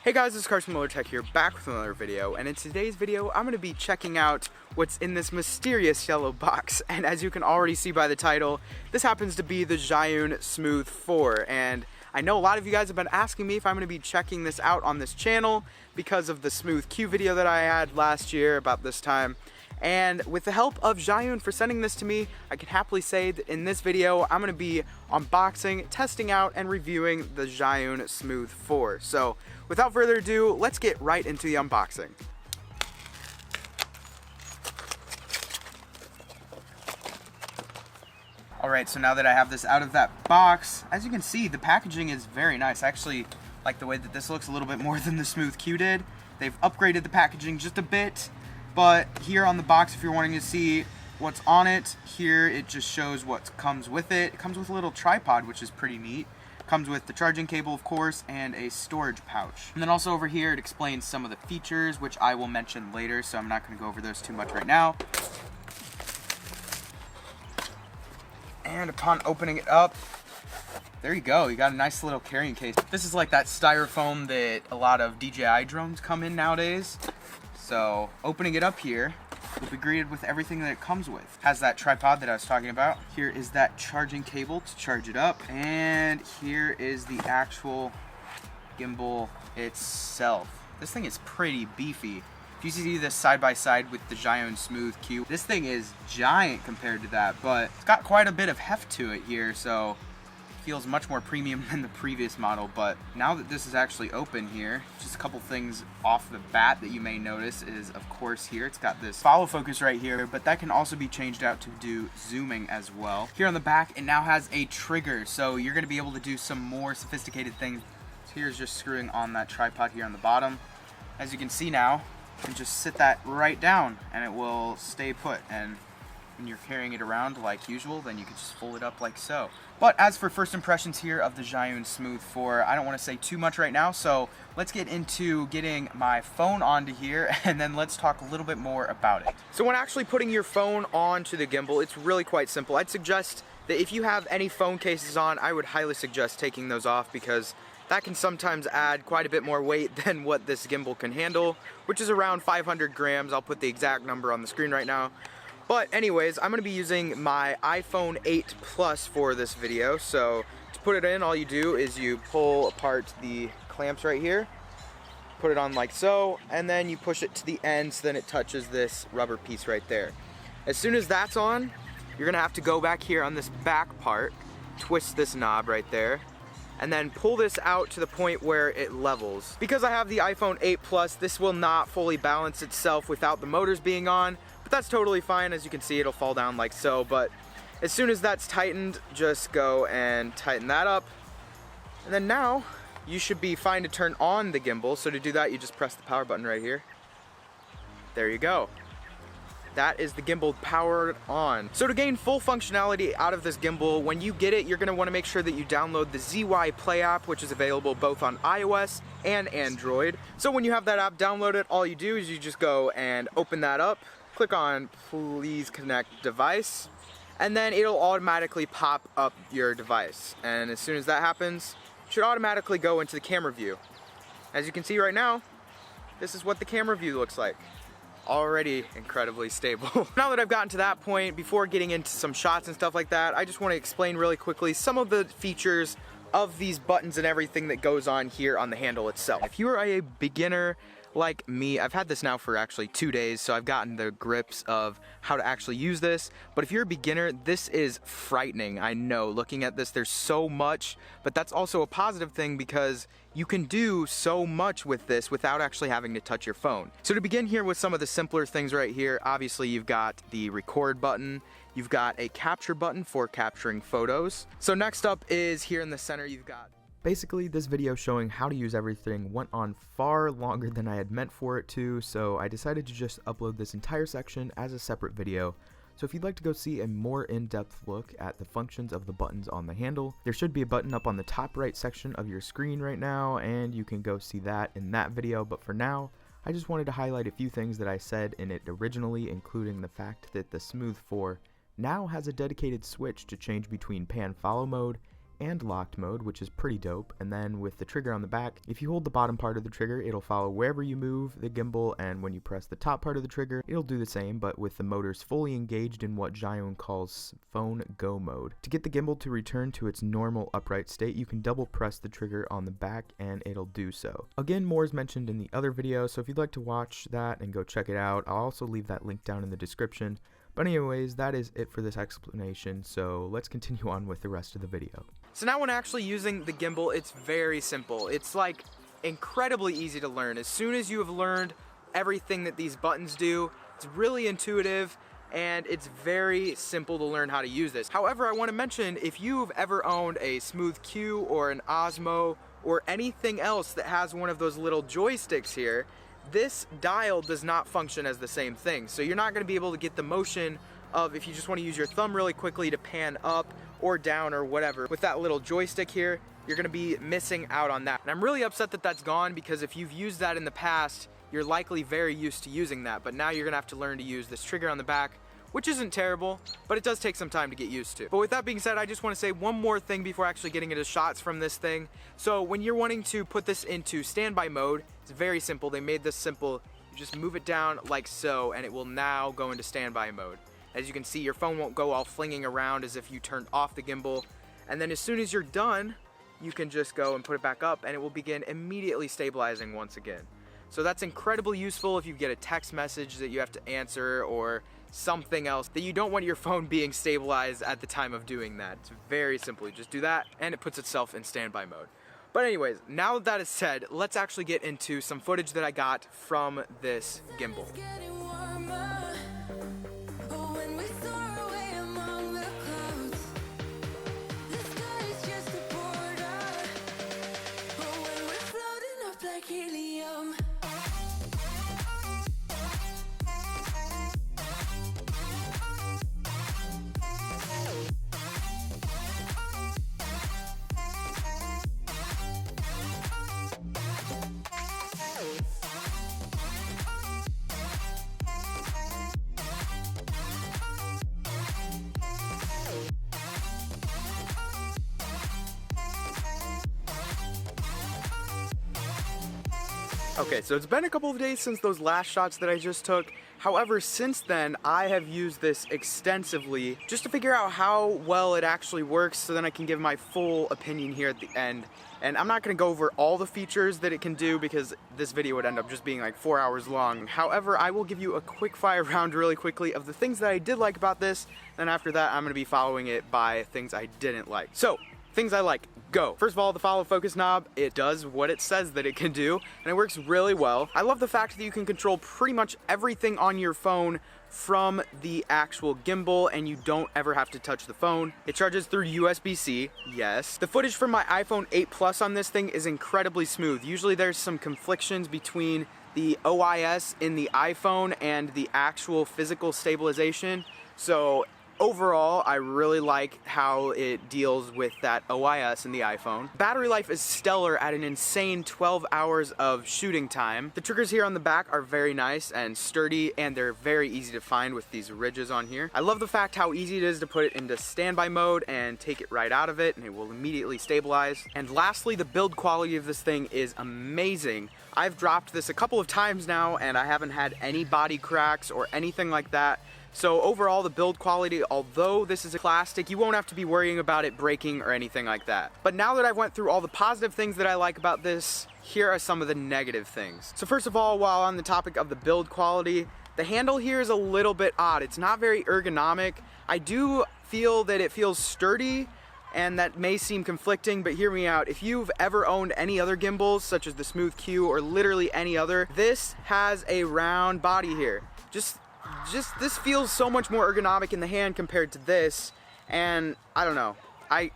Hey guys, it's carsonmtech here, back with another video, and in today's video, I'm going to be checking out what's in this mysterious yellow box. And as you can already see by the title, this happens to be the Zhiyun Smooth 4, and I know a lot of you guys have been asking me if I'm going to be checking this out on this channel because of the Smooth Q video that I had last year about this time. And with the help of Zhiyun for sending this to me, I can happily say that in this video, I'm going to be unboxing, testing out, and reviewing the Zhiyun Smooth 4. So without further ado, let's get right into the unboxing. Alright, so now that I have this out of that box, as you can see, the packaging is very nice. I actually like the way that this looks a little bit more than the Smooth Q did. They've upgraded the packaging just a bit. But here on the box, if you're wanting to see what's on it, here it just shows what comes with it. It comes with a little tripod, which is pretty neat. It comes with the charging cable, of course, and a storage pouch. And then also over here, it explains some of the features, which I will mention later, so I'm not going to go over those too much right now. And upon opening it up, there you go. You got a nice little carrying case. This is like that styrofoam that a lot of DJI drones come in nowadays. So opening it up here, you'll be greeted with everything that it comes with. Has that tripod that I was talking about. Here is that charging cable to charge it up. And here is the actual gimbal itself. This thing is pretty beefy. If you see this side by side with the Zhiyun Smooth Q, this thing is giant compared to that, but it's got quite a bit of heft to it here, so feels much more premium than the previous model. But now that this is actually open here, just a couple things off the bat that you may notice is, of course, here it's got this follow focus right here, but that can also be changed out to do zooming as well. Here on the back, it now has a trigger, so you're going to be able to do some more sophisticated things. So here's just screwing on that tripod here on the bottom. As you can see now, you can just sit that right down and it will stay put. And when you're carrying it around like usual, then you can just fold it up like so. But as for first impressions here of the Zhiyun Smooth 4, I don't want to say too much right now, so let's get into getting my phone onto here and then let's talk a little bit more about it. So when actually putting your phone onto the gimbal, it's really quite simple. I'd suggest that if you have any phone cases on, I would highly suggest taking those off because that can sometimes add quite a bit more weight than what this gimbal can handle, which is around 500 grams. I'll put the exact number on the screen right now. But anyways, I'm going to be using my iPhone 8 Plus for this video. So to put it in, all you do is you pull apart the clamps right here, put it on like so, and then you push it to the end so then it touches this rubber piece right there. As soon as that's on, you're going to have to go back here on this back part, twist this knob right there, and then pull this out to the point where it levels. Because I have the iPhone 8 Plus, this will not fully balance itself without the motors being on, but that's totally fine. As you can see, it'll fall down like so, but as soon as that's tightened, just go and tighten that up. And then now, you should be fine to turn on the gimbal. So to do that, you just press the power button right here. There you go. That is the gimbal powered on. So to gain full functionality out of this gimbal, when you get it, you're gonna wanna make sure that you download the ZY Play app, which is available both on iOS and Android. So when you have that app downloaded, all you do is you just go and open that up, click on please connect device, and then it'll automatically pop up your device. And as soon as that happens, it should automatically go into the camera view. As you can see right now, this is what the camera view looks like. Already incredibly stable. Now that I've gotten to that point, before getting into some shots and stuff like that, I just want to explain really quickly some of the features of these buttons and everything that goes on here on the handle itself. If you are a beginner like me, I've had this now for actually 2 days, so I've gotten the grips of how to actually use this. But if you're a beginner, this is frightening. I know, looking at this, there's so much, but that's also a positive thing because you can do so much with this without actually having to touch your phone. So to begin here with some of the simpler things right here, obviously you've got the record button, you've got a capture button for capturing photos. So next up is here in the center, you've got basically, this video showing how to use everything went on far longer than I had meant for it to, so I decided to just upload this entire section as a separate video. So if you'd like to go see a more in-depth look at the functions of the buttons on the handle, there should be a button up on the top right section of your screen right now, and you can go see that in that video. But for now, I just wanted to highlight a few things that I said in it originally, including the fact that the Smooth 4 now has a dedicated switch to change between pan follow mode and locked mode, which is pretty dope. And then with the trigger on the back, if you hold the bottom part of the trigger, it'll follow wherever you move the gimbal, and when you press the top part of the trigger, it'll do the same, but with the motors fully engaged in what Zhiyun calls phone go mode. To get the gimbal to return to its normal upright state, you can double press the trigger on the back and it'll do so. Again, more is mentioned in the other video, so if you'd like to watch that and go check it out, I'll also leave that link down in the description. But anyways, that is it for this explanation, so let's continue on with the rest of the video. So now when actually using the gimbal, it's very simple. It's like incredibly easy to learn. As soon as you have learned everything that these buttons do, it's really intuitive and it's very simple to learn how to use this. However, I want to mention, if you've ever owned a Smooth Q or an Osmo or anything else that has one of those little joysticks here, this dial does not function as the same thing. So you're not going to be able to get the motion of, if you just want to use your thumb really quickly to pan up or down or whatever. With that little joystick here, you're going to be missing out on that. And I'm really upset that that's gone, because if you've used that in the past, you're likely very used to using that. But now you're going to have to learn to use this trigger on the back, which isn't terrible, but it does take some time to get used to. But with that being said, I just want to say one more thing before actually getting into shots from this thing. So when you're wanting to put this into standby mode, it's very simple. They made this simple. You just move it down like so, and it will now go into standby mode. As you can see, your phone won't go all flinging around as if you turned off the gimbal. And then as soon as you're done, you can just go and put it back up, and it will begin immediately stabilizing once again. So that's incredibly useful if you get a text message that you have to answer, or something else that you don't want your phone being stabilized at the time of doing that. It's very simple. You just do that and it puts itself in standby mode. But anyways, now that that is said, let's actually get into some footage that I got from this gimbal. Okay, so it's been a couple of days since those last shots that I just took. However, since then, I have used this extensively just to figure out how well it actually works, so then I can give my full opinion here at the end. And I'm not going to go over all the features that it can do, because this video would end up just being like 4 hours long. However, I will give you a quick fire round really quickly of the things that I did like about this, and after that I'm going to be following it by things I didn't like. So, things I like, go. First of all, the follow focus knob, it does what it says that it can do, and it works really well. I love the fact that you can control pretty much everything on your phone from the actual gimbal, and you don't ever have to touch the phone. It charges through USB-C, yes. The footage from my iPhone 8 Plus on this thing is incredibly smooth. Usually there's some conflictions between the OIS in the iPhone and the actual physical stabilization. So overall, I really like how it deals with that OIS in the iPhone. Battery life is stellar at an insane 12 hours of shooting time. The triggers here on the back are very nice and sturdy, and they're very easy to find with these ridges on here. I love the fact how easy it is to put it into standby mode and take it right out of it, and it will immediately stabilize. And lastly, the build quality of this thing is amazing. I've dropped this a couple of times now, and I haven't had any body cracks or anything like that. So overall, the build quality, although this is a plastic, you won't have to be worrying about it breaking or anything like that. But now that I've went through all the positive things that I like about this, here are some of the negative things. So first of all, while on the topic of the build quality, the handle here is a little bit odd. It's not very ergonomic. I do feel that it feels sturdy, and that may seem conflicting, but hear me out. If you've ever owned any other gimbals, such as the Smooth Q or literally any other, this has a round body here. Just this feels so much more ergonomic in the hand compared to this, and I don't know.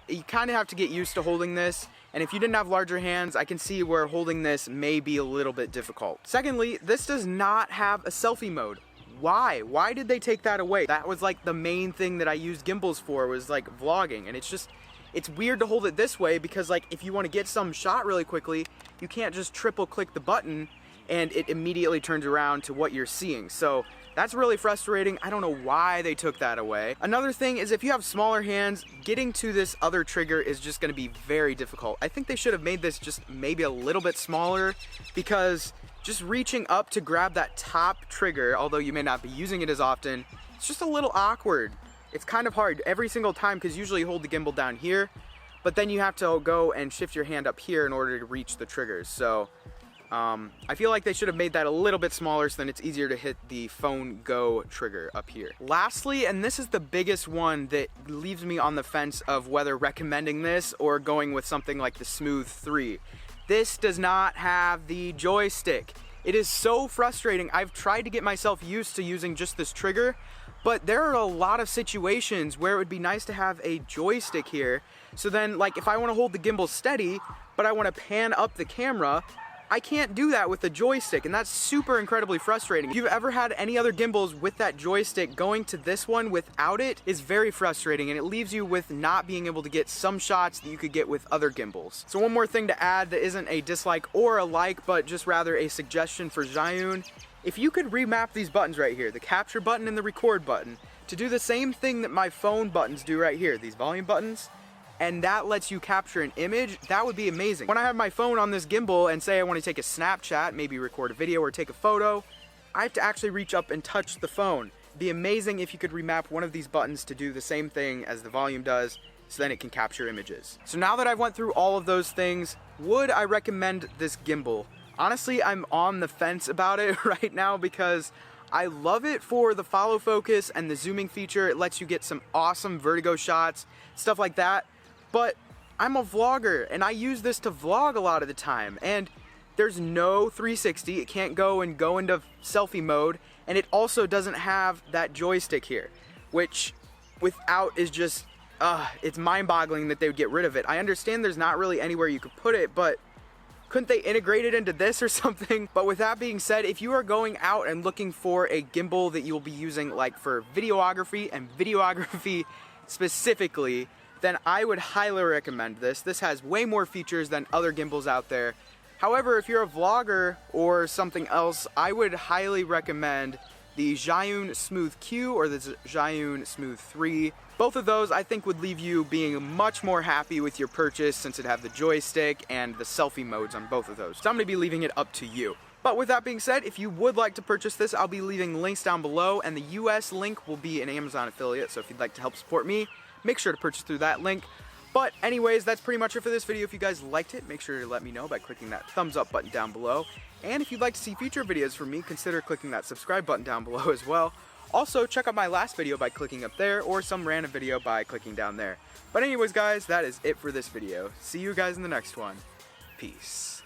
You kind of have to get used to holding this, and if you didn't have larger hands, I can see where holding this may be a little bit difficult. Secondly, this does not have a selfie mode. Why? Why did they take that away? That was like the main thing that I used gimbals for, was like vlogging, and it's weird to hold it this way, because like if you want to get some shot really quickly, you can't just triple click the button and it immediately turns around to what you're seeing. So that's really frustrating. I don't know why they took that away. Another thing is if you have smaller hands, getting to this other trigger is just gonna be very difficult. I think they should have made this just maybe a little bit smaller, because just reaching up to grab that top trigger, although you may not be using it as often, it's just a little awkward. It's kind of hard every single time, because usually you hold the gimbal down here, but then you have to go and shift your hand up here in order to reach the triggers. So I feel like they should have made that a little bit smaller so then it's easier to hit the phone go trigger up here. Lastly, and this is the biggest one that leaves me on the fence of whether recommending this or going with something like the Smooth 3. This does not have the joystick. It is so frustrating. I've tried to get myself used to using just this trigger, but there are a lot of situations where it would be nice to have a joystick here. So then, like, if I want to hold the gimbal steady, but I want to pan up the camera, I can't do that with the joystick, and that's super incredibly frustrating. If you've ever had any other gimbals with that joystick, going to this one without it is very frustrating, and it leaves you with not being able to get some shots that you could get with other gimbals. So one more thing to add that isn't a dislike or a like, but just rather a suggestion for Zhiyun. If you could remap these buttons right here, the capture button and the record button, to do the same thing that my phone buttons do right here, these volume buttons, and that lets you capture an image, that would be amazing. When I have my phone on this gimbal and say I want to take a Snapchat, maybe record a video or take a photo, I have to actually reach up and touch the phone. It'd be amazing if you could remap one of these buttons to do the same thing as the volume does, so then it can capture images. So now that I've went through all of those things, would I recommend this gimbal? Honestly, I'm on the fence about it right now, because I love it for the follow focus and the zooming feature. It lets you get some awesome vertigo shots, stuff like that. But I'm a vlogger, and I use this to vlog a lot of the time, and there's no 360. It can't go into selfie mode, and it also doesn't have that joystick here, which without is just, it's mind-boggling that they would get rid of it. I understand there's not really anywhere you could put it, but couldn't they integrate it into this or something? But with that being said, if you are going out and looking for a gimbal that you'll be using like for videography, and videography specifically, then I would highly recommend this. This has way more features than other gimbals out there. However, if you're a vlogger or something else, I would highly recommend the Zhiyun Smooth Q or the Zhiyun Smooth 3. Both of those I think would leave you being much more happy with your purchase, since it have the joystick and the selfie modes on both of those. So I'm gonna be leaving it up to you. But with that being said, if you would like to purchase this, I'll be leaving links down below, and the US link will be an Amazon affiliate, so if you'd like to help support me, make sure to purchase through that link. But anyways, that's pretty much it for this video. If you guys liked it, make sure to let me know by clicking that thumbs up button down below. And if you'd like to see future videos from me, consider clicking that subscribe button down below as well. Also, check out my last video by clicking up there, or some random video by clicking down there. But anyways guys, that is it for this video. See you guys in the next one. Peace.